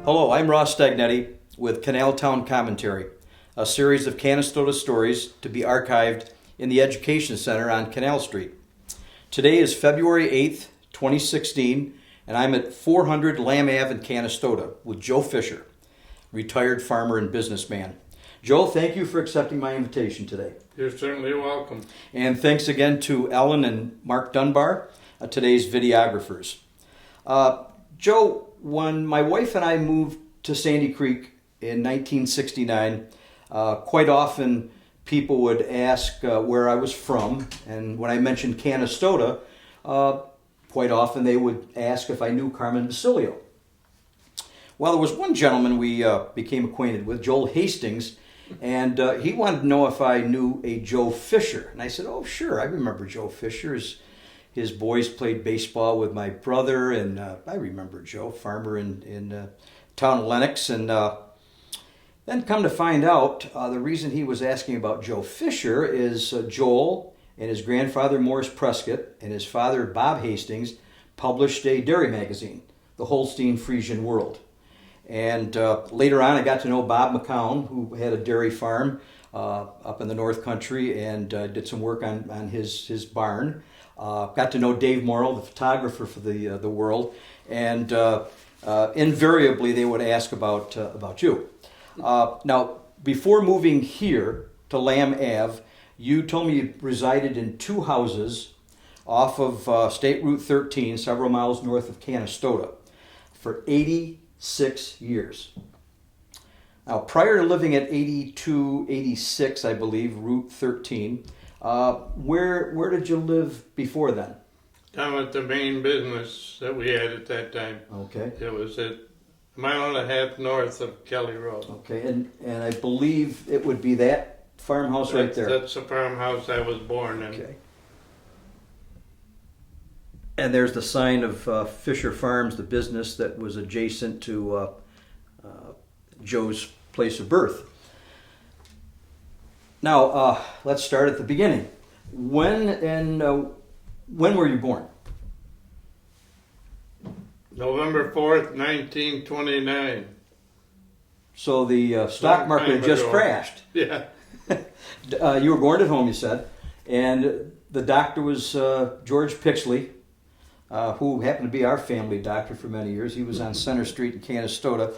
Hello, I'm Ross Stagnitti with Canal Town Commentary, a series of Canastota stories to be archived in the Education Center on Canal Street. Today is February 8th, 2016, and I'm at 400 Lamb Ave in Canastota with Joe Fisher, retired farmer and businessman. Joe, thank you for accepting my invitation today. You're certainly welcome. And thanks again to Ellen and Mark Dunbar, today's videographers. Joe, when my wife and I moved to Sandy Creek in 1969, quite often people would ask where I was from, and when I mentioned Canastota, quite often they would ask if I knew Carmen Basilio. Well, there was one gentleman we became acquainted with, Joel Hastings, and he wanted to know if I knew a Joe Fisher. And I said, oh, sure, I remember Joe Fisher. His boys played baseball with my brother, and I remember Joe, farmer in town of Lenox. And then come to find out, the reason he was asking about Joe Fisher is Joel and his grandfather, Morris Prescott, and his father, Bob Hastings, published a dairy magazine, The Holstein Friesian World. And later on, I got to know Bob McCown, who had a dairy farm up in the North Country, and did some work on his barn. Got to know Dave Morrill, the photographer for the World, and invariably they would ask about you. Now, before moving here to Lamb Ave, you told me you resided in two houses off of State Route 13, several miles north of Canastota, for 86 years. Now, prior to living at 8286, I believe, Route 13, where did you live before then? Down at the main business that we had at that time. Okay. It was a mile and a half north of Kelly Road. Okay, and I believe it would be that farmhouse right there. That's the farmhouse I was born in. Okay. And there's the sign of Fisher Farms, the business that was adjacent to Joe's place of birth. Now, let's start at the beginning. When were you born? November 4th, 1929. So the stock market had just crashed. Yeah. You were born at home, you said, and the doctor was George Pixley, who happened to be our family doctor for many years. He was on Center Street in Canastota.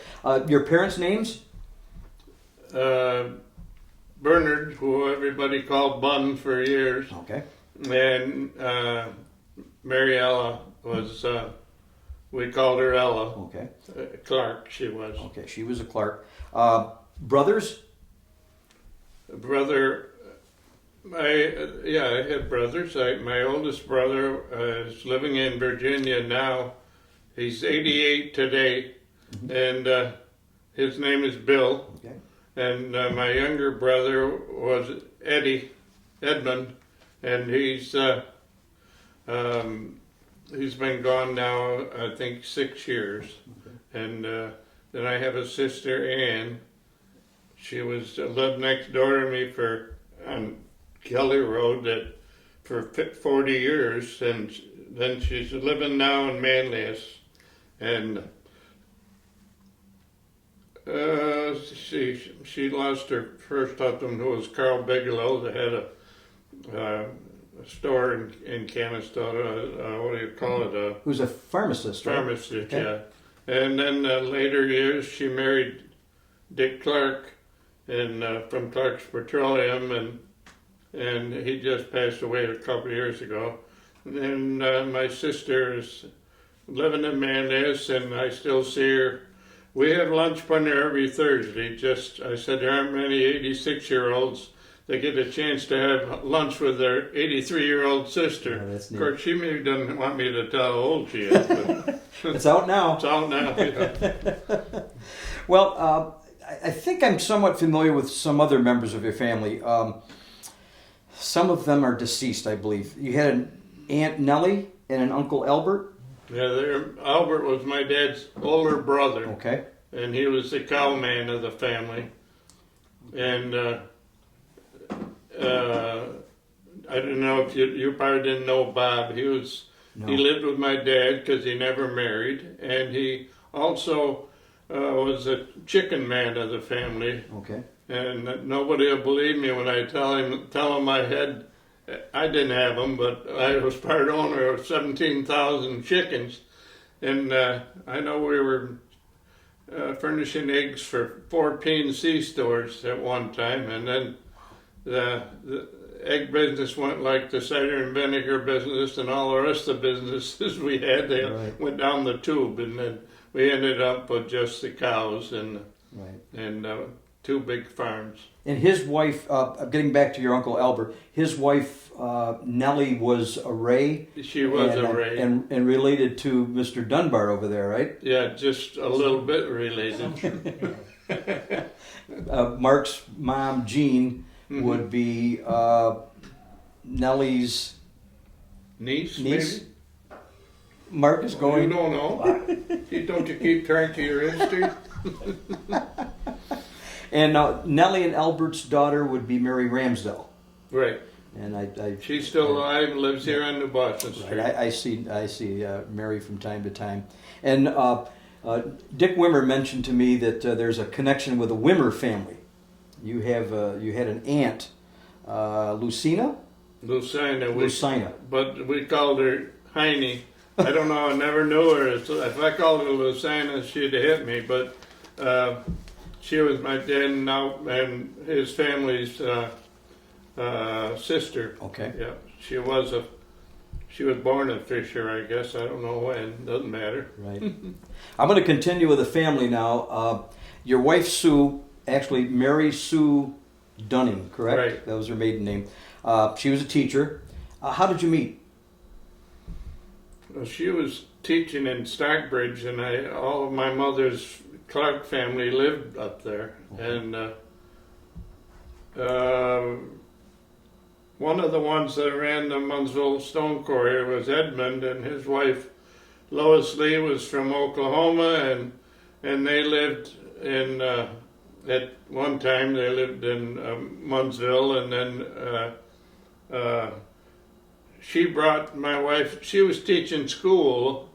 Your parents' names? Bernard, who everybody called Bun for years. Okay. And Mary Ella was, we called her Ella. Okay. Clark, she was. Okay, she was a Clark. Brothers? Brother, I had brothers. My oldest brother is living in Virginia now. He's 88 today, and his name is Bill. Okay. And my younger brother was Edmund, and he's been gone now, I think, 6 years. Okay. And then I have a sister, Ann. She lived next door to me on Kelly Road for 40 years, and then she's living now in Manlius. And she lost her first husband, who was Carl Bigelow, that had a store in Canastota. What do you call it? Who's a pharmacist, right? Pharmacist, Okay. yeah. And then later years, she married Dick Clark, and from Clark's Petroleum, and he just passed away a couple of years ago. And my sister is living in Manlius, and I still see her. We have lunch fun there every Thursday. I said there aren't many 86-year-olds that get a chance to have lunch with their 83-year-old sister. Oh, that's neat. Of course, she maybe doesn't want me to tell how old she is. But It's out now. it's out now. Yeah. Well, I think I'm somewhat familiar with some other members of your family. Some of them are deceased, I believe. You had an Aunt Nellie and an Uncle Albert? Yeah, Albert was my dad's older brother. Okay. And he was the cowman of the family. And I don't know if you probably didn't know Bob. He lived with my dad because he never married, and he also was a chicken man of the family. Okay. And nobody will believe me when I tell him I didn't have them, but I was part owner of 17,000 chickens. And I know we were furnishing eggs for 4 P&C stores at one time, and then the egg business went like the cider and vinegar business and all the rest of the businesses we had. They went down the tube, and then we ended up with just the cows and 2 big farms. And his wife, getting back to your Uncle Albert, his wife Nellie was a Ray. She was a Ray. And related to Mr. Dunbar over there, right? Yeah, just a little bit related. Mark's mom, Jean, would be Nellie's niece. Maybe? Mark is Well, going... you don't know. Don't you keep track of your history? And Nellie and Albert's daughter would be Mary Ramsdell. Right. And she's still alive and lives here on New Boston Street. Right. I see Mary from time to time. And Dick Wimmer mentioned to me that there's a connection with the Wimmer family. You had an aunt, Lucina? Lucina. But we called her Heine. I don't know, I never knew her. If I called her Lucina, she'd have hit me. But she was my dad and his family's sister. Okay. Yeah, she was born a Fisher, I guess. I don't know when. Doesn't matter. Right. I'm going to continue with the family now. Your wife Sue, actually Mary Sue Dunning, correct? Right. That was her maiden name. She was a teacher. How did you meet? Well, she was teaching in Stockbridge, and all of my mother's Clark family lived up there. Okay. And one of the ones that ran the Munsville Stone Quarry was Edmund, and his wife Lois Lee was from Oklahoma, and they lived in at one time they lived in Munsville, and then she brought my wife. She was teaching school,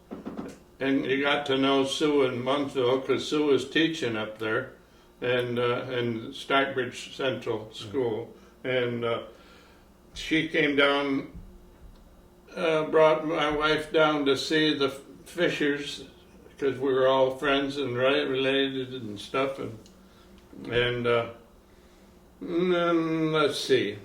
and you got to know Sue in Munsville because Sue was teaching up there, and in Stockbridge Central School, and she came down, brought my wife down to see the Fishers because we were all friends and related and stuff, and then let's see.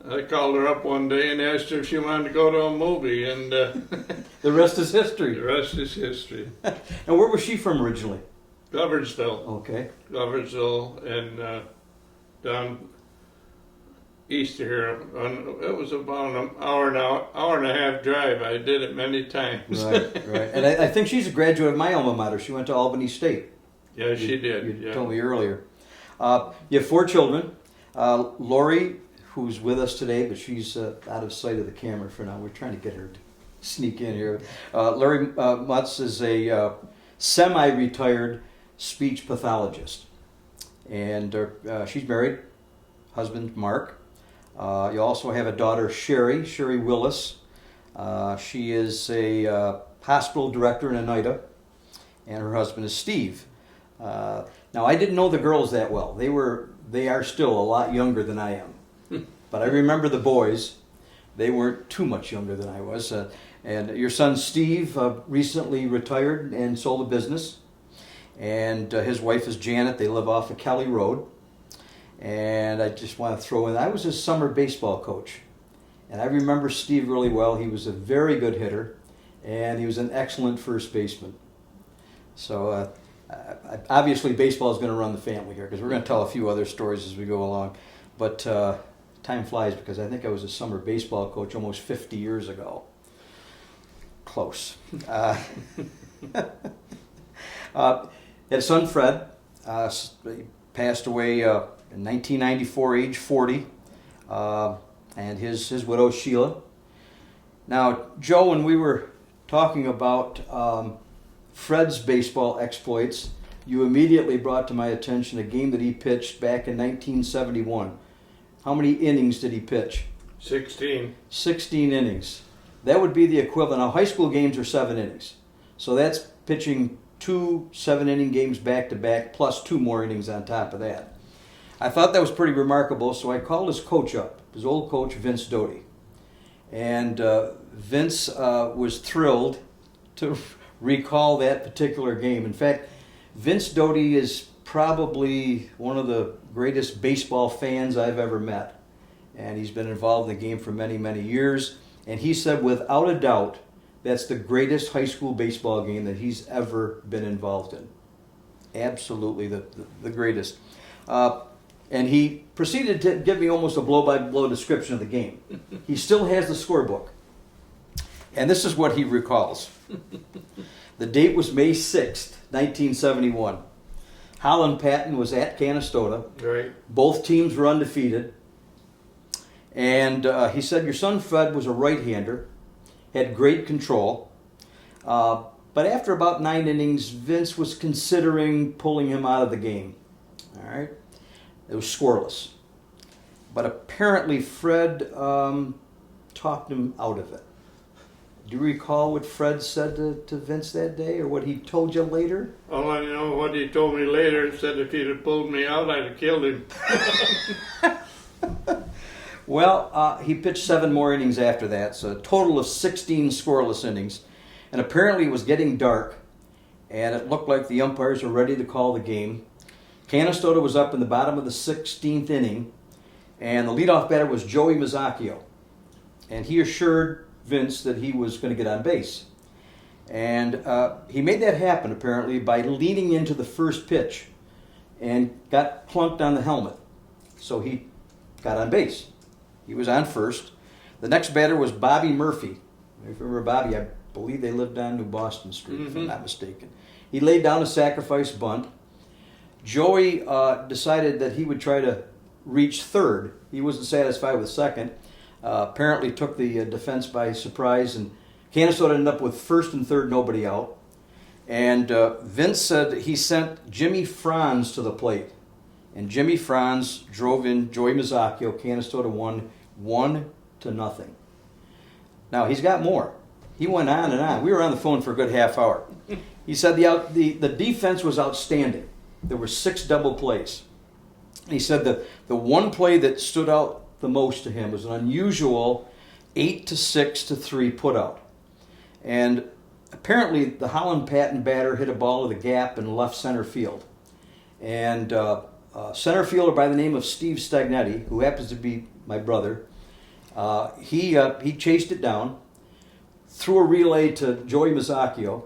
I called her up one day and asked her if she wanted to go to a movie, and the rest is history. The rest is history. And where was she from originally? Gloversville. Okay. Gloversville, and down east of here. It was about an hour and a half drive. I did it many times. Right. And I think she's a graduate of my alma mater. She went to Albany State. Yeah, she did. You told me earlier. You have 4 children. Lori, who's with us today, but she's out of sight of the camera for now. We're trying to get her to sneak in here. Lori Mutz is a semi-retired speech pathologist. And she's married, husband Mark. You also have a daughter, Sherry Willis. She is a hospital director in Oneida, and her husband is Steve. Now, I didn't know the girls that well. They are still a lot younger than I am. But I remember the boys. They weren't too much younger than I was. And your son Steve recently retired and sold a business. And his wife is Janet. They live off of Kelly Road. And I just want to throw in, I was his summer baseball coach. And I remember Steve really well. He was a very good hitter, and he was an excellent first baseman. So obviously baseball is going to run the family here, because we're going to tell a few other stories as we go along. But time flies, because I think I was a summer baseball coach almost 50 years ago. Close. His son Fred passed away in 1994, age 40, and his widow Sheila. Now, Joe, when we were talking about Fred's baseball exploits, you immediately brought to my attention a game that he pitched back in 1971. How many innings did he pitch? 16. 16 innings. That would be the equivalent. Now, high school games are 7 innings. So that's pitching 2 7-inning games back to back, plus 2 more innings on top of that. I thought that was pretty remarkable, so I called his coach up, his old coach, Vince Doty. And Vince was thrilled to recall that particular game. In fact, Vince Doty is probably one of the greatest baseball fans I've ever met. And he's been involved in the game for many, many years. And he said, without a doubt, that's the greatest high school baseball game that he's ever been involved in. Absolutely the greatest. And he proceeded to give me almost a blow-by-blow description of the game. He still has the scorebook. And this is what he recalls. The date was May 6th, 1971. Holland Patton was at Canastota. Right. Both teams were undefeated. And he said, your son Fred was a right-hander, had great control. But after about 9 innings, Vince was considering pulling him out of the game. All right? It was scoreless. But apparently Fred talked him out of it. Do you recall what Fred said to Vince that day, or what he told you later? All I know, what he told me later, said if he'd have pulled me out, I'd have killed him. Well, he pitched 7 more innings after that, so a total of 16 scoreless innings. And apparently it was getting dark, and it looked like the umpires were ready to call the game. Canastota was up in the bottom of the 16th inning, and the leadoff batter was Joey Mazzacchio. And he assured Vince that he was going to get on base. And he made that happen, apparently, by leaning into the first pitch and got plunked on the helmet. So he got on base. He was on first. The next batter was Bobby Murphy. If you remember Bobby, I believe they lived on New Boston Street, if I'm not mistaken. He laid down a sacrifice bunt. Joey decided that he would try to reach third. He wasn't satisfied with second. Apparently took the defense by surprise, and Canastota ended up with first and third, nobody out. And Vince said he sent Jimmy Franz to the plate. And Jimmy Franz drove in Joey Mazzacchio. Canastota won 1-0. Now, he's got more. He went on and on. We were on the phone for a good half hour. He said the defense was outstanding. There were 6 double plays. He said the one play that stood out the most to him was an unusual 8-6-3 putout. And apparently the Holland Patton batter hit a ball to the gap in left center field. And center fielder by the name of Steve Stagnitti, who happens to be my brother, he chased it down, threw a relay to Joey Mazzacchio.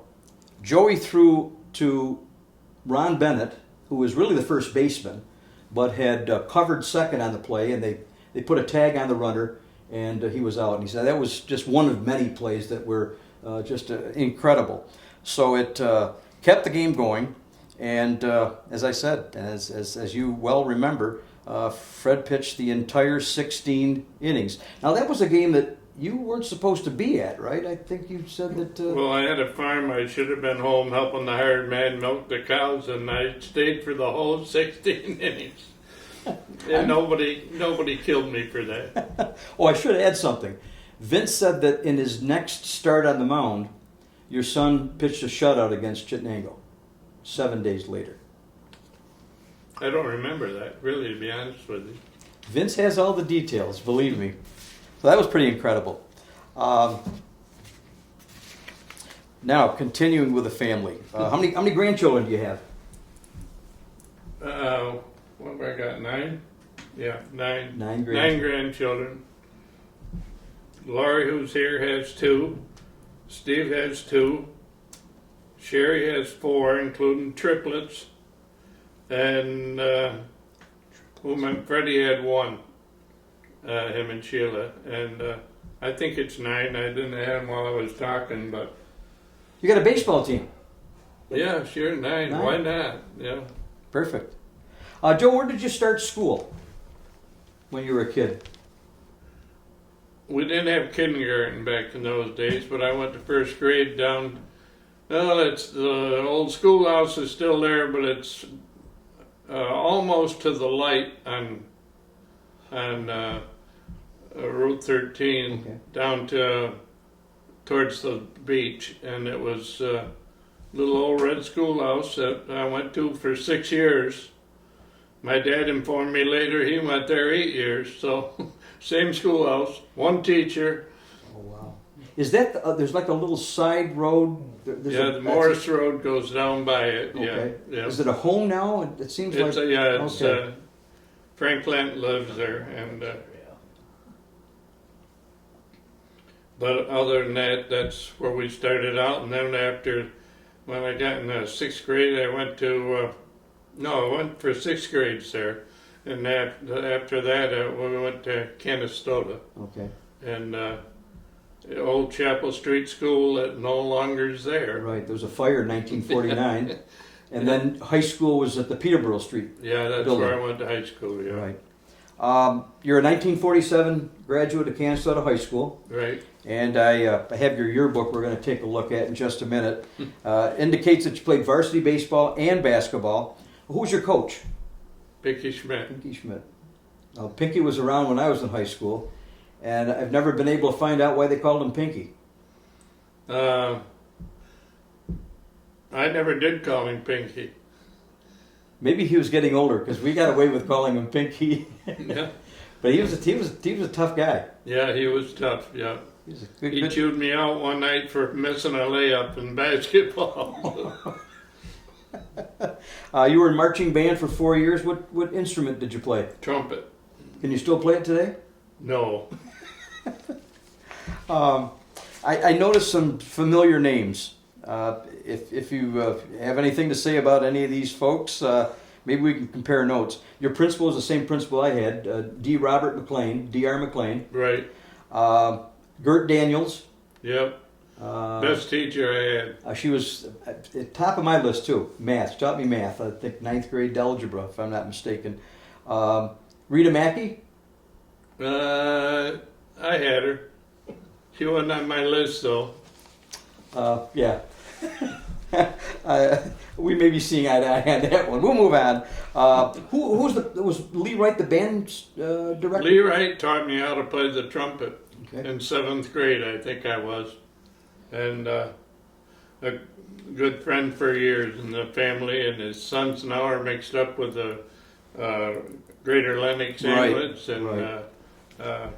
Joey threw to Ron Bennett, who was really the first baseman, but had covered second on the play, and they put a tag on the runner, and he was out. And he said that was just one of many plays that were just incredible. So it kept the game going, and as I said, as you well remember, Fred pitched the entire 16 innings. Now that was a game that you weren't supposed to be at, right? I think you said that... Well, I had a farm. I should have been home helping the hired man milk the cows, and I stayed for the whole 16 innings. And nobody killed me for that. Oh, I should add something. Vince said that in his next start on the mound, your son pitched a shutout against Chittenango 7 days later. I don't remember that, really, to be honest with you. Vince has all the details, believe me. So that was pretty incredible. Now, continuing with the family. How many grandchildren do you have? What have I got, 9? Yeah, 9. 9 grandchildren. Laurie, who's here, has 2. Steve has 2. Sherry has 4, including triplets. And Freddie had 1, him and Sheila. And I think it's 9. I didn't have him while I was talking, but... You got a baseball team? Yeah, sure, 9. Why not? Yeah. Perfect. Joe, where did you start school when you were a kid? We didn't have kindergarten back in those days, but I went to first grade down. Well, it's the old schoolhouse is still there, but it's almost to the light on Route 13, okay, down to towards the beach, and it was little old red schoolhouse that I went to for 6 years. My dad informed me later he went there 8 years, so same schoolhouse, one teacher. Oh, wow. Is that, there's like a little side road? Yeah, the Morris Road goes down by it, Okay. yeah. Is it a home now? It seems It's like... it's okay. Frank Lent lives there, and but other than that, that's where we started out. And then after, when I got in the 6th grade, I went to I went for 6 grades there, and after that we went to Canastota, Okay. and the old Chapel Street School that no longer is there. Right, there was a fire in 1949, and then high school was at the Peterborough Street. Yeah, that's building. where I went to high school. Yeah, Right. You're a 1947 graduate of Canastota High School, right. and I have your yearbook we're going to take a look at in just a minute. Indicates that you played varsity baseball and basketball. Who's your coach? Pinky Schmidt. Pinky Schmidt. Pinky was around when I was in high school, and I've never been able to find out why they called him Pinky. I never did call him Pinky. Maybe he was getting older because we got away with calling him Pinky. Yeah. But he was a tough guy. Yeah, he was tough. Yeah, He was a good, he good. chewed me out one night for missing a layup in basketball. You were in marching band for 4 years. What instrument did you play? Trumpet. Can you still play it today? No. I noticed some familiar names. If you have anything to say about any of these folks, maybe we can compare notes. Your principal is the same principal I had, D.R. McLean. Right. Gert Daniels. Yep. Best teacher I had. She was at the top of my list too. Math. She taught me math. I think 9th grade algebra, if I'm not mistaken. Rita Mackey. I had her. She wasn't on my list though. Yeah. We may be seeing eye to eye on that one. We'll move on. Was Lee Wright the band director? Lee Wright taught me how to play the trumpet Okay. in 7th grade, I think I was. And a good friend for years in the family, and his sons now are mixed up with the Greater Lennox Ambulance, and right.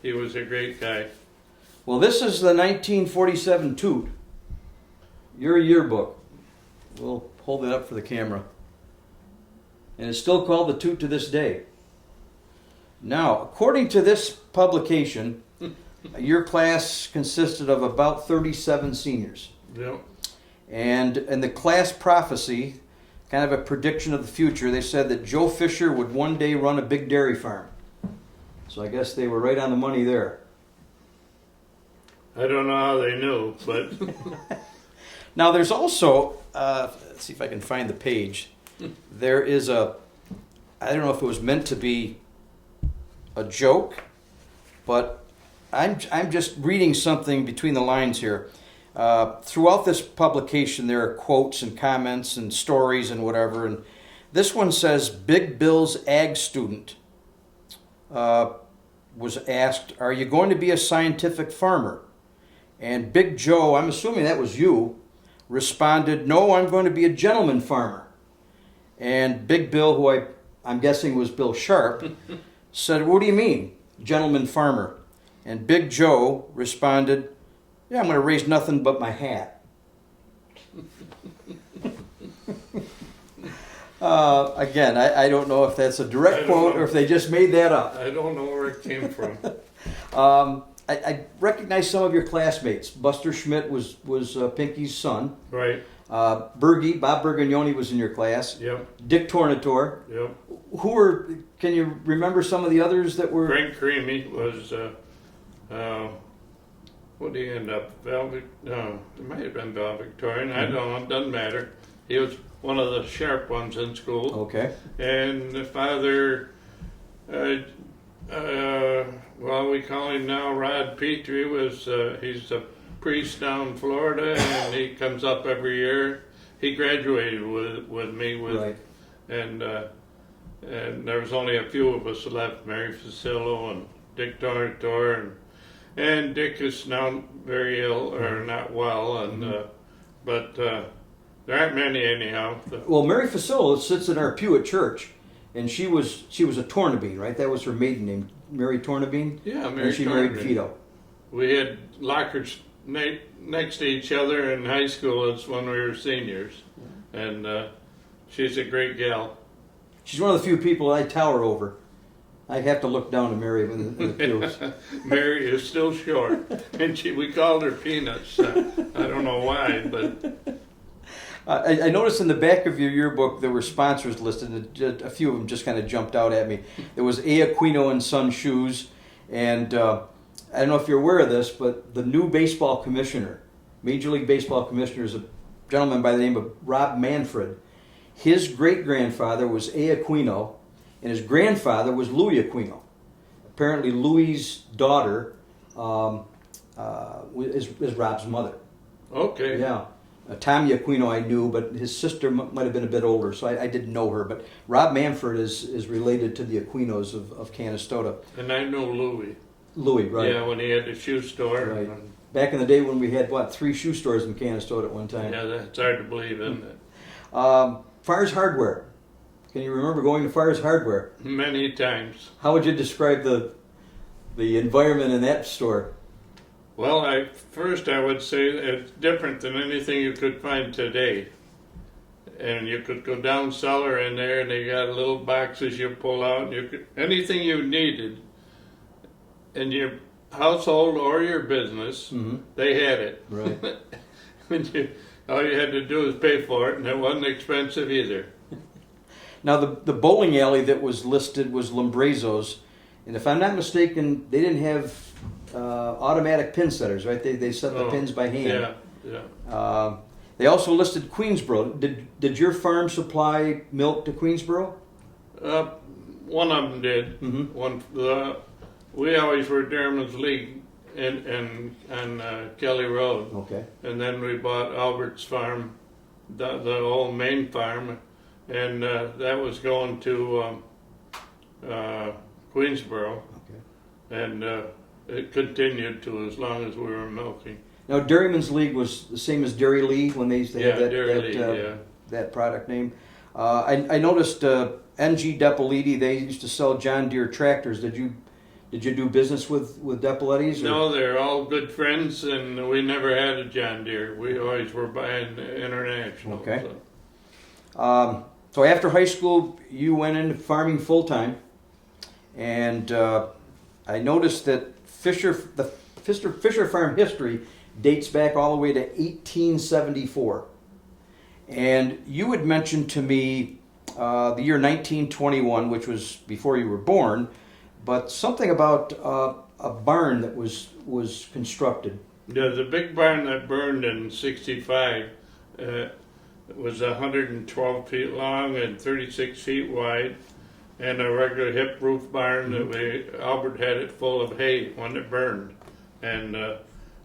he was a great guy. Well, this is the 1947 toot. Your yearbook. We'll hold it up for the camera. And it's still called the toot to this day. Now, according to this publication, your class consisted of about 37 seniors. Yep. And in the class prophecy, kind of a prediction of the future, they said that Joe Fisher would one day run a big dairy farm. So I guess they were right on the money there. I don't know how they knew, but Now there's also, let's see if I can find the page. There is I don't know if it was meant to be a joke, but I'm just reading something between the lines here. Throughout this publication, there are quotes and comments and stories and whatever. And this one says, Big Bill's ag student was asked, "Are you going to be a scientific farmer?" And Big Joe, I'm assuming that was you, responded, "No, I'm going to be a gentleman farmer." And Big Bill, who I'm guessing was Bill Sharp, said, "What do you mean, gentleman farmer?" And Big Joe responded, "Yeah, I'm going to raise nothing but my hat." Again, I don't know if that's a direct quote or if they just made that up. I don't know where it came from. I recognize some of your classmates. Buster Schmidt was Pinky's son. Right. Bob Bergognoni was in your class. Yep. Dick Tornatore. Yep. Can you remember some of the others that were? Frank Creamy was, what did he end up? No, it might have been Val Victorian. I don't know. It doesn't matter. He was one of the sharp ones in school. Okay. And the father, well, we call him now Rod Petrie, he's a priest down in Florida, and he comes up every year. He graduated with me, Right. and there was only a few of us left, Mary Facillo and Dick Tornatore, and Dick is now very ill, or not well, and but There aren't many anyhow. Well, Mary Facilla sits in our pew at church, and she was a Tornabine, right? That was her maiden name, Mary Tornabine. Yeah, Mary And she Tornabine. married Vito. We had lockers next to each other in high school. It's when we were seniors, and she's a great gal. She's one of the few people I tower over. I have to look down to Mary in the pews. Mary is still short, and we called her Peanuts. I don't know why, but I noticed in the back of your yearbook there were sponsors listed. And a few of them just kind of jumped out at me. There was A. Aquino and Son Shoes, and I don't know if you're aware of this, but the new baseball commissioner, Major League Baseball commissioner, is a gentleman by the name of Rob Manfred. His great-grandfather was A. Aquino, and his grandfather was Louis Aquino. Apparently, Louis's daughter is Rob's mother. okay. Yeah. Tommy Aquino I knew, but his sister might have been a bit older, so I didn't know her. But Rob Manfred is related to the Aquinos of Canastota. And I know Louis. Louis, right? Yeah, when he had the shoe store. Right. Back in the day when we had, 3 shoe stores in Canastota at one time. Yeah, that's hard to believe, isn't it? Fire's Hardware. Can you remember going to Fire's Hardware? Many times. How would you describe the environment in that store? Well, first I would say it's different than anything you could find today. And you could go down cellar in there, and they got little boxes you pull out. And anything you needed in your household or your business, they had it. Right. All you had to do was pay for it, and it wasn't expensive either. Now, the bowling alley that was listed was Lombrezo's, and if I'm not mistaken, they didn't have automatic pin setters, right? They set the pins by hand. Yeah. They also listed Queensboro. Did your farm supply milk to Queensboro? One of them did. We always were Dairyman's League on Kelly Road. Okay. And then we bought Albert's farm, the old main farm, and that was going to Queensboro. Okay. And it continued to as long as we were milking. Now, Dairyman's League was the same as Dairy Lee when they had that product name. I noticed NG Depoliti, they used to sell John Deere tractors. Did you do business with Depoletti's? No, they're all good friends, and we never had a John Deere. We always were buying international. Okay. So after high school, you went into farming full time, and I noticed that the Fisher Farm history dates back all the way to 1874. And you had mentioned to me the year 1921, which was before you were born, but something about a barn that was constructed. Yeah, the big barn that burned in '65 was 112 feet long and 36 feet wide, and a regular hip roof barn that Albert had it full of hay when it burned, and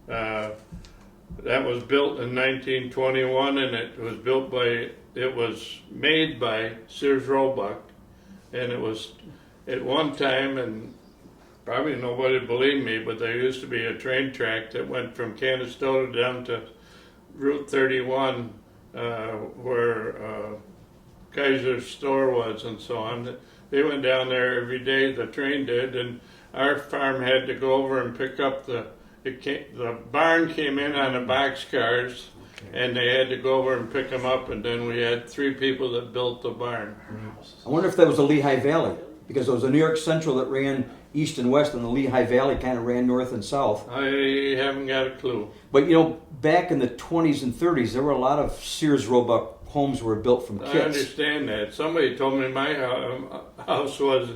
that was built in 1921, and it was made by Sears Roebuck, and it was at one time, and probably nobody believed me, but there used to be a train track that went from Canastota down to Route 31, where Kaiser's store was and so on. They went down there every day, the train did, and our farm had to go over and pick up the barn came in on the boxcars, and they had to go over and pick them up, and then we had 3 people that built the barn. I wonder if that was the Lehigh Valley, because it was the New York Central that ran east and west, and the Lehigh Valley kind of ran north and south. I haven't got a clue. But back in the 20s and 30s, there were a lot of Sears Roebuck homes were built from kits. I understand that. Somebody told me my house was.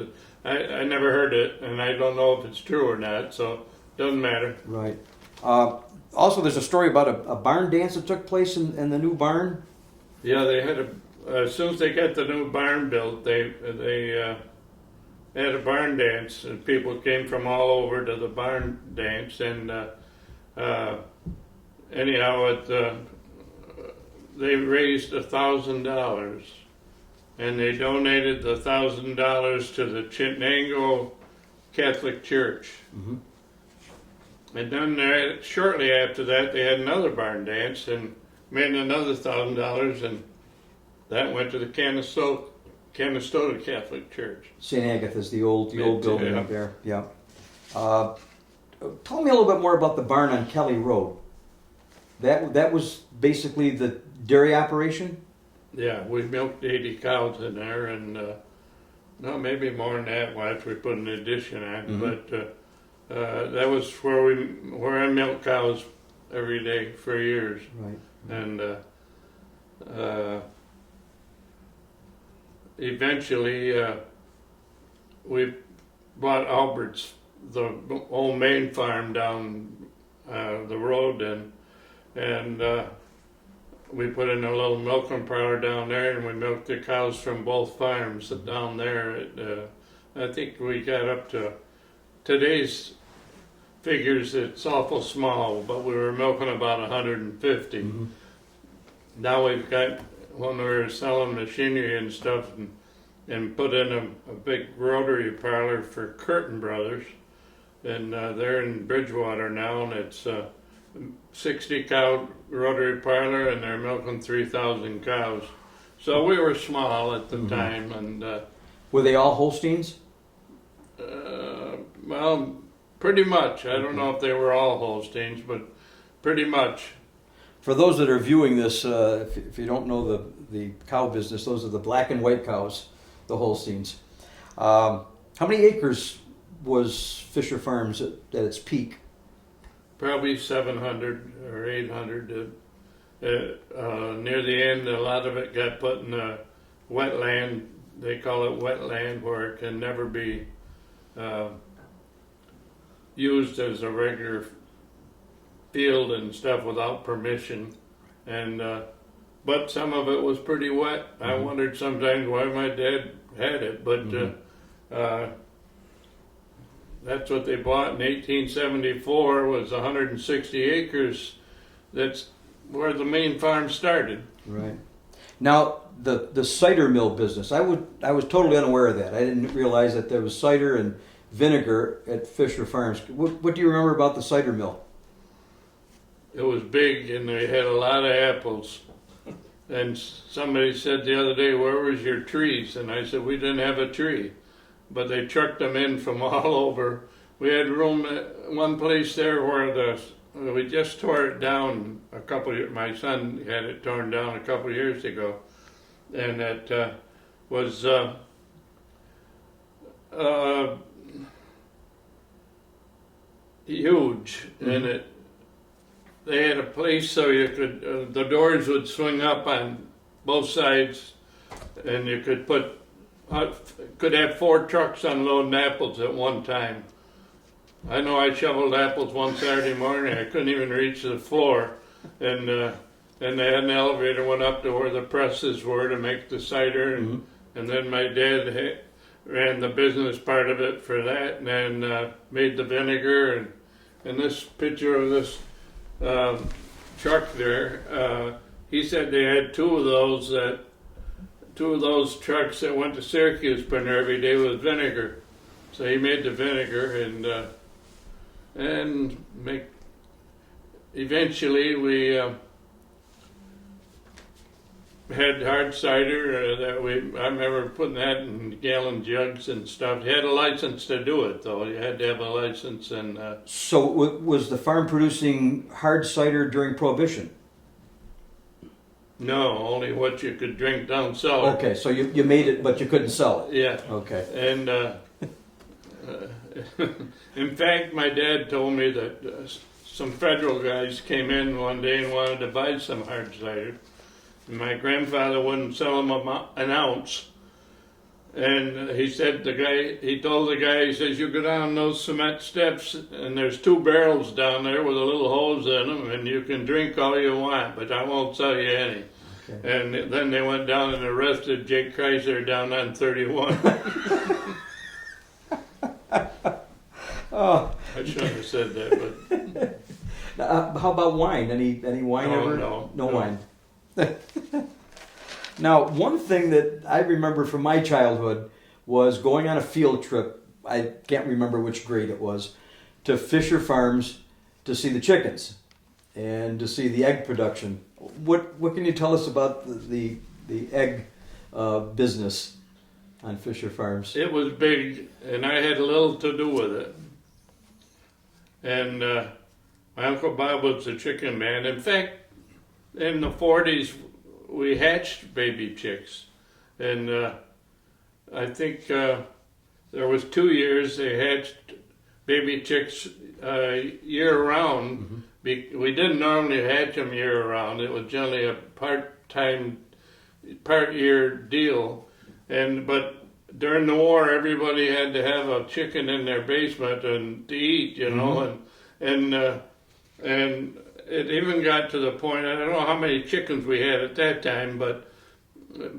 I never heard it, and I don't know if it's true or not, so it doesn't matter. Right. Also, there's a story about a barn dance that took place in the new barn. Yeah, they had as soon as they got the new barn built, they had a barn dance, and people came from all over to the barn dance, and anyhow, they raised $1,000, and they donated the $1,000 to the Chinango Catholic Church. And then shortly after that, they had another barn dance, and made another $1,000, and that went to the Canastota Catholic Church. St. Agatha's, the old building Yeah. up there. Yeah. Tell me a little bit more about the barn on Kelly Road. That was basically the dairy operation? Yeah, we milked 80 cows in there, and no, maybe more than that once we put an addition on. Mhm. But that was where I milked cows every day for years, Right. and eventually we bought Albert's, the old main farm down the road, and we put in a little milking parlor down there, and we milked the cows from both farms down there. I think we got up to today's figures. It's awful small, but we were milking about 150. Mhm. Now we've got, when we were selling machinery and stuff, and put in a big rotary parlor for Curtin Brothers, and they're in Bridgewater now, and it's 60 cow rotary parlor, and they're milking 3,000 cows. So we were small at the time, and Were they all Holsteins? well, pretty much. I don't know if they were all Holsteins, but pretty much. For those that are viewing this, if you don't know the cow business, those are the black and white cows, the Holsteins. How many acres was Fisher Farms at its peak? Probably 700 or 800. Near the end, a lot of it got put in the wetland. They call it wetland, where it can never be used as a regular field and stuff without permission. And but some of it was pretty wet. I wondered sometimes why my dad had it, but that's what they bought in 1874, was 160 acres. That's where the main farm started. Right. Now the cider mill business, I was totally unaware of that. I didn't realize that there was cider and vinegar at Fisher Farms. What do you remember about the cider mill? It was big, and they had a lot of apples. And somebody said the other day, "Where was your trees?" And I said, "We didn't have a tree." But they trucked them in from all over. We had room at one place there where we just tore it down a couple of years. My son had it torn down a couple of years ago, and it was huge. And they had a place so you could the doors would swing up on both sides, and you could could have 4 trucks unloading apples at one time. I know I shoveled apples one Saturday morning. I couldn't even reach the floor, and they had an elevator went up to where the presses were to make the cider, and then my dad ran the business part of it for that, and then made the vinegar, and this picture of this truck there. He said they had two of those trucks that went to Syracuse putting every day with vinegar. So he made the vinegar, and eventually we had hard cider I remember putting that in gallon jugs and stuff. You had a license to do it, though. You had to have a license. And So was the farm producing hard cider during Prohibition? no, only what you could drink down cellar. Okay, so you made it, but you couldn't sell it. Yeah. Okay. And in fact, my dad told me that some federal guys came in one day and wanted to buy some hard cider. And my grandfather wouldn't sell them an ounce. And he said he told the guy, he says, "You go down those cement steps, and there's 2 barrels down there with a little hose in them, and you can drink all you want, but I won't sell you any." Okay. And then they went down and arrested Jake Kaiser down on 31. Oh. I shouldn't have said that, but How about wine? Any wine No, ever? no. Wine. Now, one thing that I remember from my childhood was going on a field trip. I can't remember which grade it was, to Fisher Farms to see the chickens and to see the egg production what can you tell us about the egg business on Fisher Farms? It was big, and I had little to do with it. And my Uncle Bob was a chicken man. In fact, in the 40s, we hatched baby chicks. And I think there was 2 years they hatched baby chicks year-round. Mm-hmm. We didn't normally hatch them year-round. It was generally a part-year deal. But during the war, everybody had to have a chicken in their basement and to eat, you know, and it even got to the point, I don't know how many chickens we had at that time, but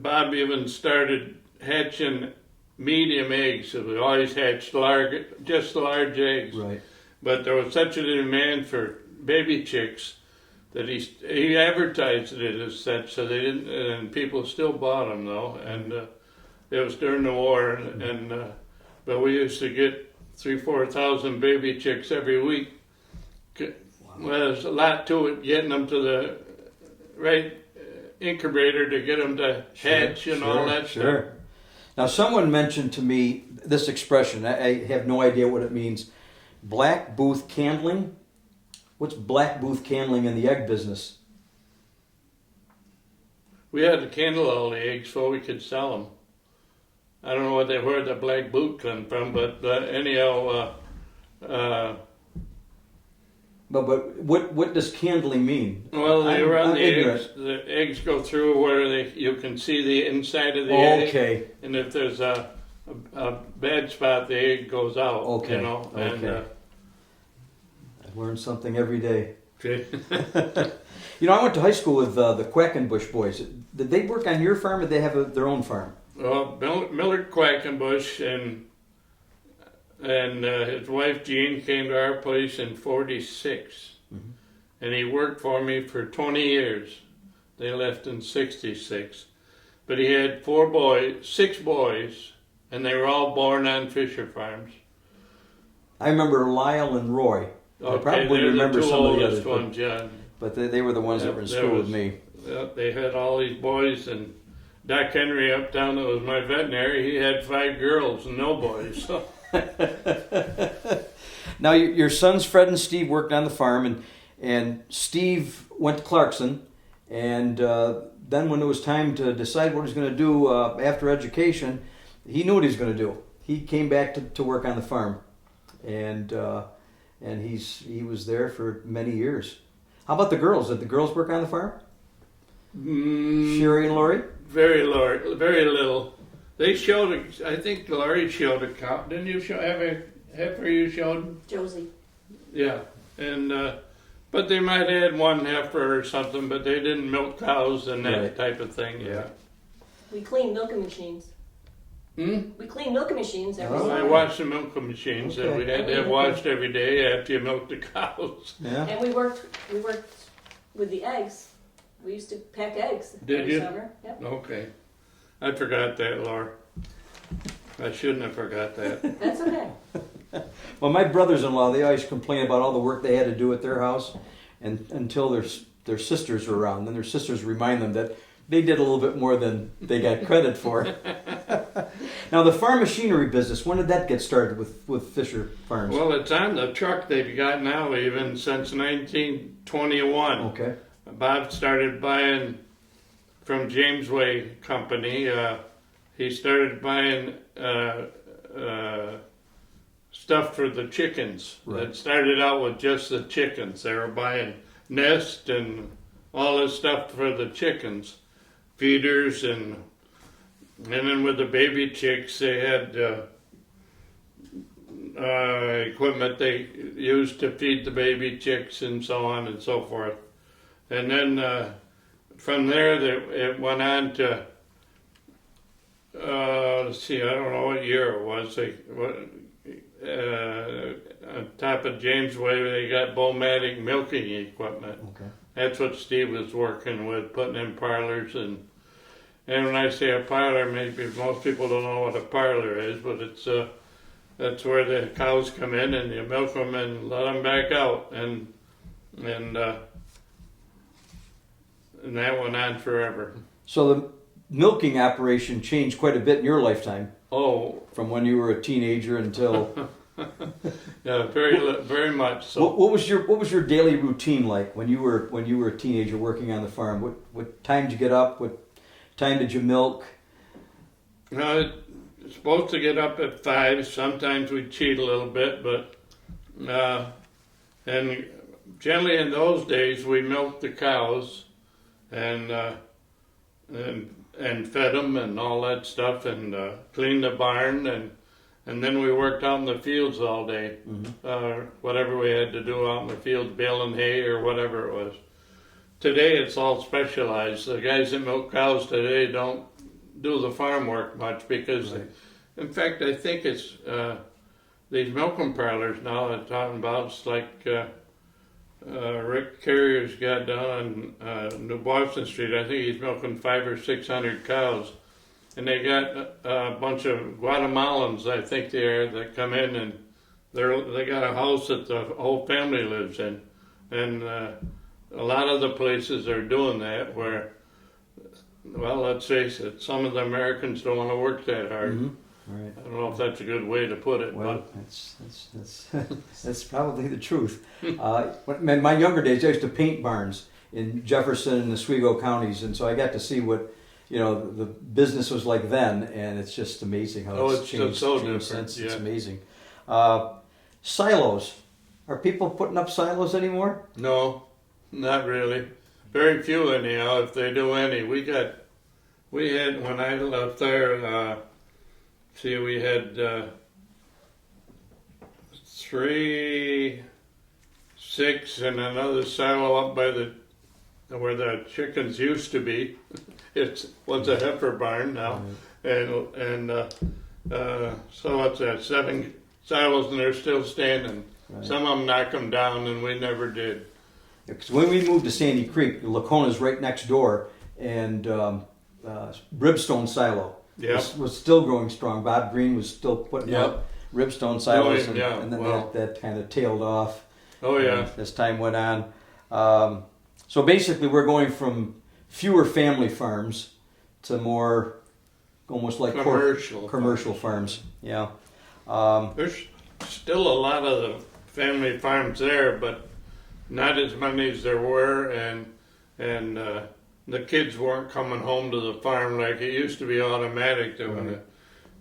Bob even started hatching medium eggs. So we always hatched large eggs. Right. But there was such a demand for baby chicks that he advertised it as such, so they didn't, and people still bought them though, and it was during the war, but we used to get 3,000-4,000 baby chicks every week. Well, there's a lot to it, getting them to the right incubator to get them to hatch and all that stuff. Now, someone mentioned to me this expression. I have no idea what it means. Black booth candling. What's black booth candling in the egg business? We had to candle all the eggs so we could sell them. I don't know where the black boot come from, but anyhow. But what does candling mean? Well, they run the eggs. The eggs go through where you can see the inside of the egg. Okay. And if there's a bad spot, the egg goes out. Okay. You know. Okay. I learn something every day. Okay. You know, I went to high school with the Quackenbush boys. Did they work on your farm, or did they have their own farm? Well, Millard Quackenbush and his wife Jean came to our place in '46, and he worked for me for 20 years. They left in '66, but he had 6 boys, and they were all born on Fisher Farms. I remember Lyle and Roy. Okay, I probably remember the 2 some of the oldest others, ones, yeah. but they were the ones that were in school with me. They had all these boys, and Doc Henry uptown, that was my veterinary, he had 5 girls and no boys. So. Now, your sons Fred and Steve worked on the farm, and Steve went to Clarkson, and then when it was time to decide what he was going to do after education, he knew what he was going to do. He came back to work on the farm, and he was there for many years. How about the girls? Did the girls work on the farm? Sherry and Lori? Very little. They showed. I think Laurie showed a cow. Didn't you have a heifer you showed? Josie. Yeah, and but they might add one heifer or something, but they didn't milk cows and that type of thing. Yeah. We clean milking machines. We clean milking machines every I summer. watched the milking machines that we had to have washed every day after you milked the cows. Yeah. And we worked with the eggs. We used to pack eggs every summer. Yep. Okay. I forgot that, Laura. I shouldn't have forgot that. That's okay. Well, my brothers-in-law, they always complain about all the work they had to do at their house, and until their sisters were around. Then their sisters remind them that they did a little bit more than they got credit for. Now, the farm machinery business, when did that get started with Fisher Farms? Well, it's on the truck they've got now even since 1921. Okay. Bob started buying from James Way Company. He started buying stuff for the chickens. Right. It started out with just the chickens. They were buying nest and all this stuff for the chickens, feeders, and then with the baby chicks, they had equipment they used to feed the baby chicks and so on and so forth. And then from there, it went on to, let's see, I don't know what year it was. On top of James Way, they got Bowmatic milking equipment. Okay. That's what Steve was working with, putting in parlors. And when I say a parlor, maybe most people don't know what a parlor is, but it's that's where the cows come in and you milk them and let them back out. And and that went on forever. So the milking operation changed quite a bit in your lifetime. Oh, From when you were a teenager until. yeah, very much so. What was your daily routine like when you were a teenager working on the farm? What time did you get up? What time did you milk? No, it's supposed to get up at 5. Sometimes we cheat a little bit, but and generally in those days we milked the cows and fed them and all that stuff and cleaned the barn and then we worked out in the fields all day, whatever we had to do out in the fields, baling hay or whatever it was. Today it's all specialized. The guys that milk cows today don't do the farm work much because, in fact, I think it's these milking parlors now I'm talking about. It's like Rick Carrier's got down on New Boston Street. I think he's milking 500 or 600 cows. And they got a bunch of Guatemalans, I think they are, that come in and they got a house that the whole family lives in. And a lot of the places are doing that where, well, let's face it, some of the Americans don't want to work that hard. Mm-hmm. Right. I don't know if that's a good way to put it. Well, but that's probably the truth. In my younger days, I used to paint barns in Jefferson and Oswego counties, and so I got to see what the business was like then, and it's just amazing how it's changed since. Yeah. It's amazing. Silos. Are people putting up silos anymore? No, not really. Very few anyhow, if they do any. We had, when I left there, we had 3, 6, and another silo up by where the chickens used to be. It was a heifer barn now, and so it's 7 silos, and they're still standing. Right. Some of them knock them down, and we never did. Because when we moved to Sandy Creek, Lacona's right next door, and Ribstone Silo was still growing strong. Bob Green was still putting up Ribstone silos, and then that kind of tailed off. Oh yeah. As time went on. So basically, we're going from fewer family farms to more, almost like commercial farms. Yeah. There's still a lot of the family farms there, but not as many as there were, and the kids weren't coming home to the farm like it used to be automatic that when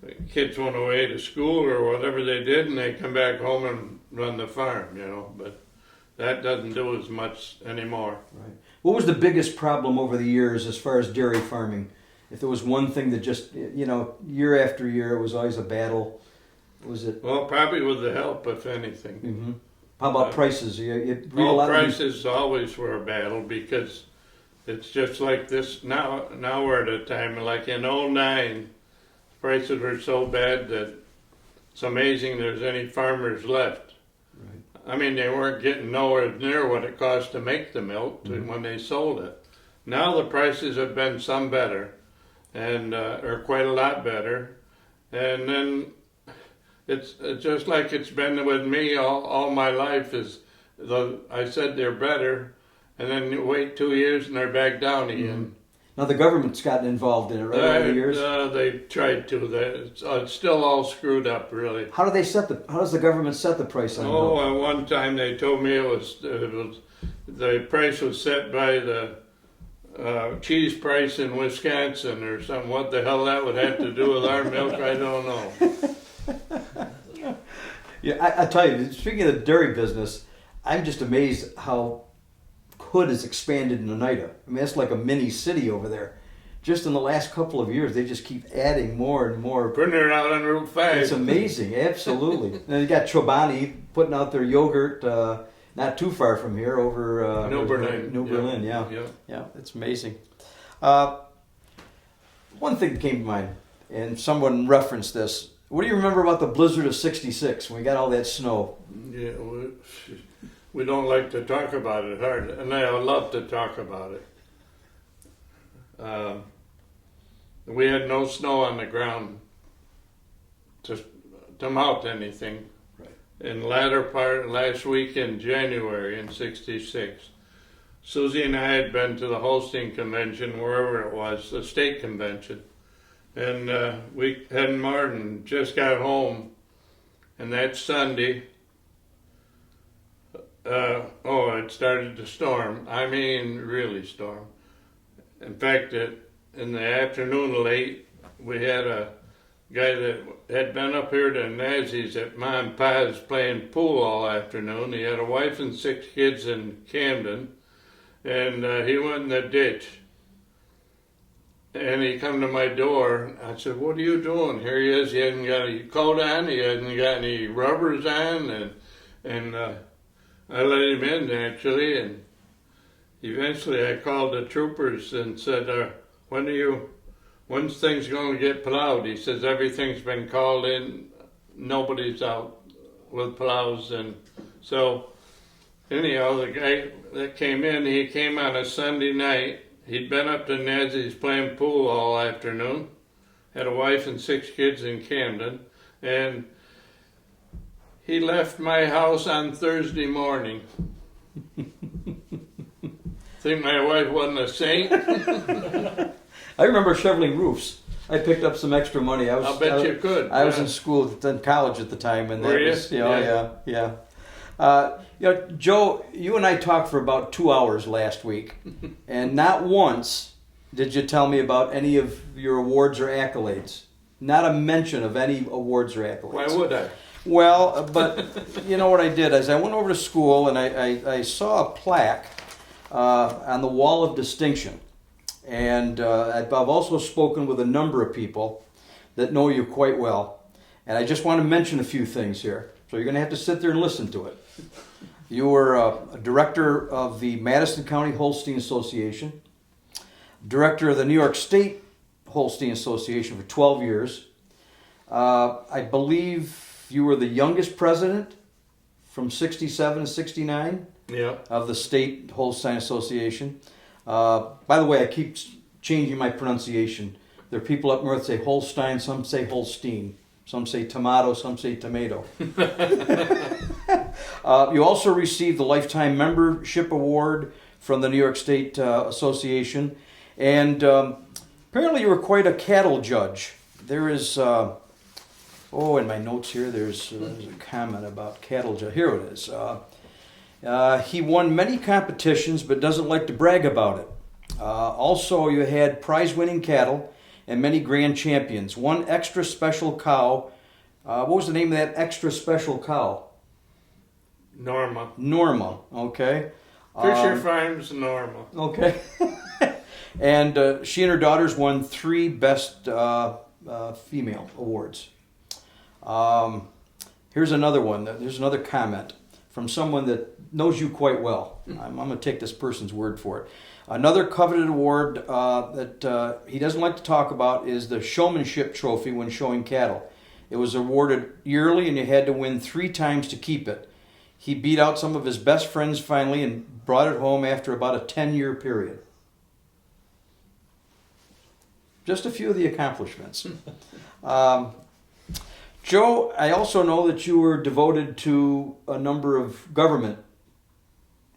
the kids went away to school or whatever they did, and they come back home and run the farm, but that doesn't do as much anymore. Right. What was the biggest problem over the years as far as dairy farming? If there was one thing that just, year after year, it was always a battle, was it? Well, probably with the help, if anything. Mm-hmm. How about prices? Prices always were a battle because it's just like this. Now we're at a time, like in 2009, prices were so bad that it's amazing there's any farmers left. I mean, they weren't getting nowhere near what it cost to make the milk when they sold it. Now the prices have been some better, and or quite a lot better. And then it's just like it's been with me all my life. I said they're better, and then you wait 2 years and they're back down again. Now the government's gotten involved in it, right, over the years? They tried to. It's still all screwed up, really. How does the government set the price on milk? At one time they told me it was the price was set by the cheese price in Wisconsin or something. What the hell that would have to do with our milk, I don't know. Yeah, I tell you, speaking of the dairy business, I'm just amazed how Hood has expanded in Oneida. I mean, it's like a mini city over there. Just in the last couple of years, they just keep adding more and more. Putting it out on Route 5. It's amazing, absolutely. And you got Chobani putting out their yogurt not too far from here over New Berlin. New Berlin, yeah, it's amazing. One thing came to mind, and someone referenced this. What do you remember about the blizzard of '66 when we got all that snow? Yeah, we don't like to talk about it hard, and I love to talk about it. We had no snow on the ground to mount anything. Right. In latter part last week in January in '66. Susie and I had been to the Holstein convention, wherever it was, the state convention. And we hadn't more than just got home. And that Sunday, it started to storm. I mean, really storm. In fact, in the afternoon late, we had a guy that had been up here to Nazi's at Mom and Pa's playing pool all afternoon. He had a wife and 6 kids in Camden, and he went in the ditch. And he come to my door. I said, "What are you doing?" Here he is. He hasn't got any coat on. He hasn't got any rubbers on, and I let him in actually. And eventually, I called the troopers and said, "When's things going to get plowed?" He says, "Everything's been called in. Nobody's out with plows." And so, anyhow, the guy that came in, he came on a Sunday night. He'd been up to Nazi's playing pool all afternoon, had a wife and 6 kids in Camden, and he left my house on Thursday morning. Think my wife wasn't a saint? I remember shoveling roofs. I picked up some extra money. I'll bet you could. I was in school, in college at the time, and Were you? Yeah. Joe, you and I talked for about 2 hours last week, and not once did you tell me about any of your awards or accolades. Not a mention of any awards or accolades. Why would I? Well, but you know what I did is I went over to school and I saw a plaque on the wall of distinction. And I've also spoken with a number of people that know you quite well. And I just want to mention a few things here. So you're going to have to sit there and listen to it. You were a director of the Madison County Holstein Association, director of the New York State Holstein Association for 12 years. I believe you were the youngest president from 67 to 69 of the State Holstein Association. By the way, I keep changing my pronunciation. There are people up north say Holstein, some say Holstein. Some say tomato, some say tomato. You also received the Lifetime Membership Award from the New York State Association. And apparently you were quite a cattle judge. There is, in my notes here, there's a comment about cattle judge. Here it is. He won many competitions but doesn't like to brag about it. Also, you had prize-winning cattle and many grand champions. One extra special cow. What was the name of that extra special cow? Norma, okay. Fisher Farms Norma. Okay. And she and her daughters won 3 Best Female awards. Here's another one. There's another comment from someone that knows you quite well. I'm going to take this person's word for it. Another coveted award that he doesn't like to talk about is the Showmanship Trophy when showing cattle. It was awarded yearly and you had to win 3 times to keep it. He beat out some of his best friends finally and brought it home after about a 10-year period. Just a few of the accomplishments. Joe, I also know that you were devoted to a number of government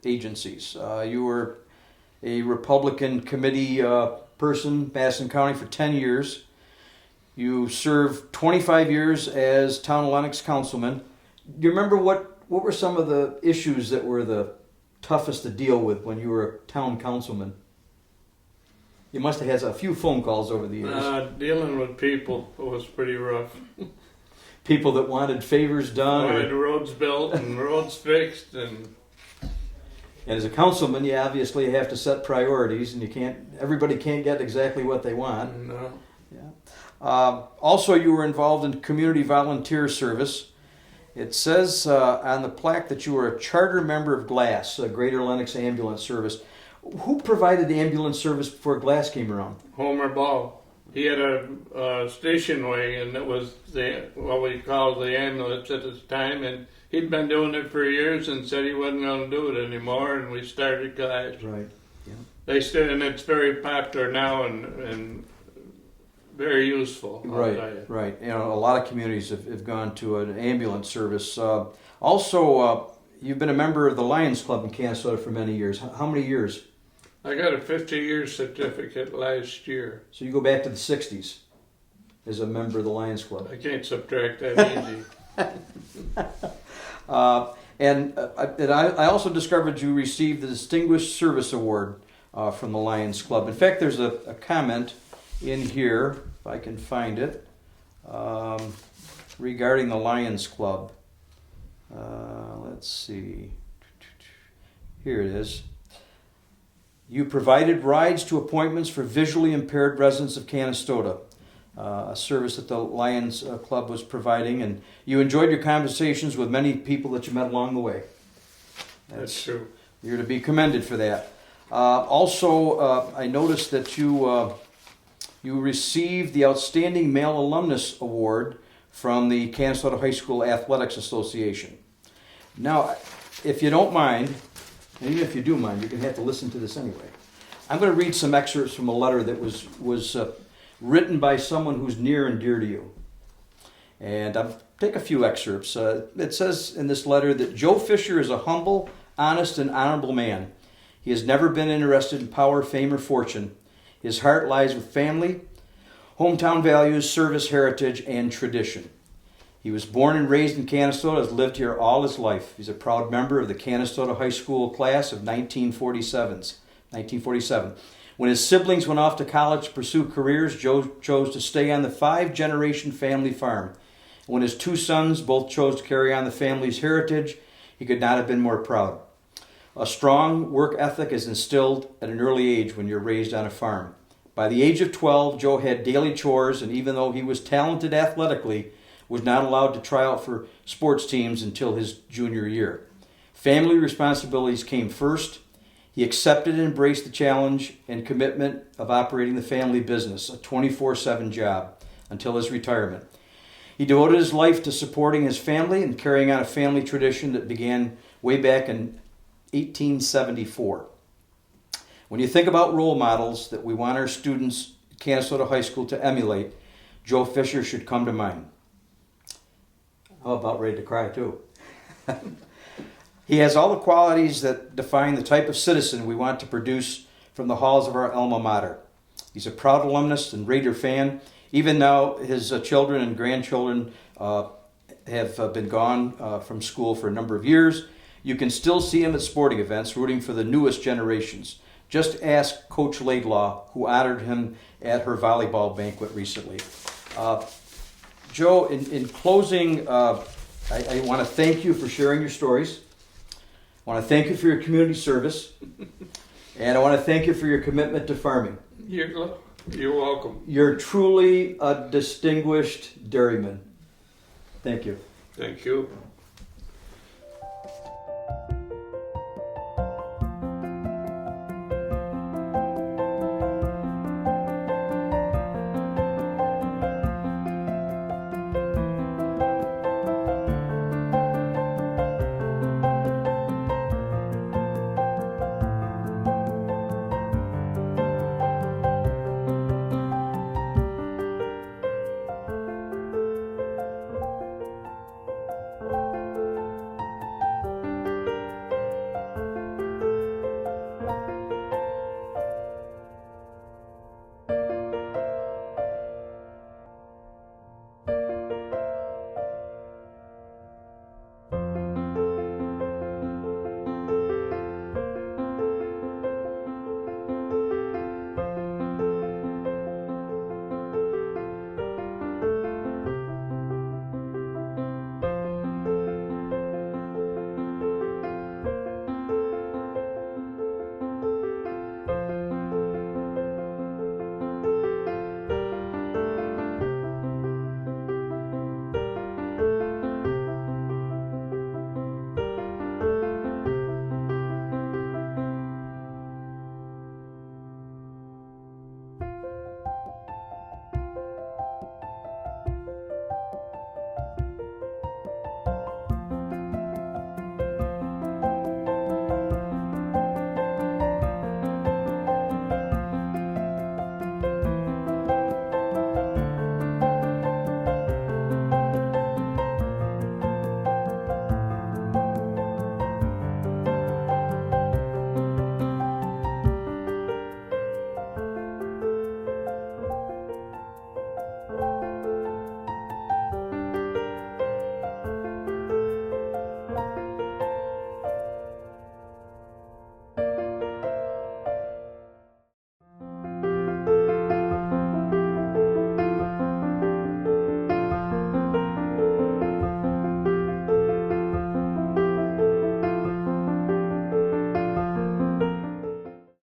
agencies. You were a Republican committee person, Madison County, for 10 years. You served 25 years as Town of Lenox councilman. Do you remember what were some of the issues that were the toughest to deal with when you were a town councilman? You must have had a few phone calls over the years. Dealing with people was pretty rough. People that wanted favors done. Wanted roads built and roads fixed. And as a councilman, you obviously have to set priorities, and everybody can't get exactly what they want. No. Yeah. Also, you were involved in community volunteer service. It says on the plaque that you were a charter member of GLASS, Greater Lenox Ambulance Service. Who provided the ambulance service before GLASS came around? Homer Ball. He had a station wagon that was what we called the ambulance at the time, and he'd been doing it for years and said he wasn't going to do it anymore, and we started GLASS. Right. Yeah. And it's very popular now and very useful. Right. You know, a lot of communities have gone to an ambulance service. Also, you've been a member of the Lions Club in Canastota for many years. How many years? I got a 50-year certificate last year. So you go back to the 60s as a member of the Lions Club. I can't subtract that easy. And I also discovered you received the Distinguished Service Award from the Lions Club. In fact, there's a comment in here, if I can find it, regarding the Lions Club. Let's see. Here it is. You provided rides to appointments for visually impaired residents of Canastota, a service that the Lions Club was providing, and you enjoyed your conversations with many people that you met along the way. That's true. You're to be commended for that. Also, I noticed that you received the Outstanding Male Alumnus Award from the Canastota High School Athletics Association. Now, if you don't mind, and even if you do mind, you're going to have to listen to this anyway. I'm going to read some excerpts from a letter that was written by someone who's near and dear to you. And I'll take a few excerpts. It says in this letter that Joe Fisher is a humble, honest, and honorable man. He has never been interested in power, fame, or fortune. His heart lies with family, hometown values, service, heritage, and tradition. He was born and raised in Canastota, has lived here all his life. He's a proud member of the Canastota High School class of 1947. When his siblings went off to college to pursue careers, Joe chose to stay on the 5-generation family farm. When his 2 sons both chose to carry on the family's heritage, he could not have been more proud. A strong work ethic is instilled at an early age when you're raised on a farm. By the age of 12, Joe had daily chores, and even though he was talented athletically, was not allowed to try out for sports teams until his junior year. Family responsibilities came first. He accepted and embraced the challenge and commitment of operating the family business, a 24/7 job, until his retirement. He devoted his life to supporting his family and carrying on a family tradition that began way back in 1874. When you think about role models that we want our students at Canastota High School to emulate, Joe Fisher should come to mind. I'm about ready to cry too. He has all the qualities that define the type of citizen we want to produce from the halls of our alma mater. He's a proud alumnus and Raider fan. Even now, his children and grandchildren have been gone from school for a number of years. You can still see him at sporting events rooting for the newest generations. Just ask Coach Laidlaw, who honored him at her volleyball banquet recently. Joe, in closing, I want to thank you for sharing your stories. I want to thank you for your community service. And I want to thank you for your commitment to farming. You're welcome. You're truly a distinguished dairyman. Thank you. Thank you.